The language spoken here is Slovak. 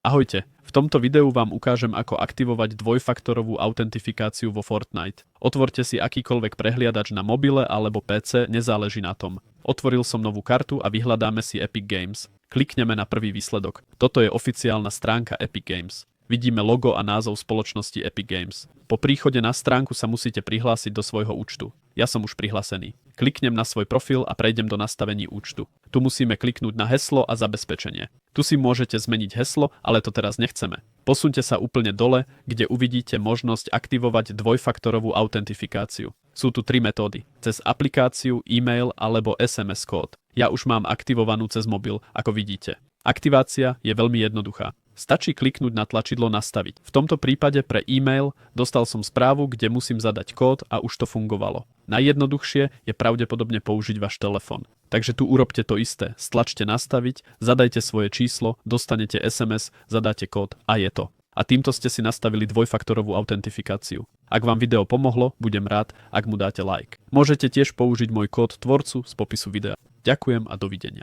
Ahojte, v tomto videu vám ukážem, ako aktivovať dvojfaktorovú autentifikáciu vo Fortnite. Otvorte si akýkoľvek prehliadač na mobile alebo PC, nezáleží na tom. Otvoril som novú kartu a vyhľadáme si Epic Games. Klikneme na prvý výsledok. Toto je oficiálna stránka Epic Games. Vidíme logo a názov spoločnosti Epic Games. Po príchode na stránku sa musíte prihlásiť do svojho účtu. Ja som už prihlásený. Kliknem na svoj profil a prejdem do nastavení účtu. Tu musíme kliknúť na heslo a zabezpečenie. Tu si môžete zmeniť heslo, ale to teraz nechceme. Posuňte sa úplne dole, kde uvidíte možnosť aktivovať dvojfaktorovú autentifikáciu. Sú tu 3 metódy. Cez aplikáciu, e-mail alebo SMS kód. Ja už mám aktivovanú cez mobil, ako vidíte. Aktivácia je veľmi jednoduchá. Stačí kliknúť na tlačidlo Nastaviť. V tomto prípade pre e-mail dostal som správu, kde musím zadať kód a už to fungovalo. Najjednoduchšie je pravdepodobne použiť váš telefón. Takže tu urobte to isté. Stlačte Nastaviť, zadajte svoje číslo, dostanete SMS, zadáte kód a je to. A týmto ste si nastavili dvojfaktorovú autentifikáciu. Ak vám video pomohlo, budem rád, ak mu dáte like. Môžete tiež použiť môj kód tvorcu z popisu videa. Ďakujem a dovidenia.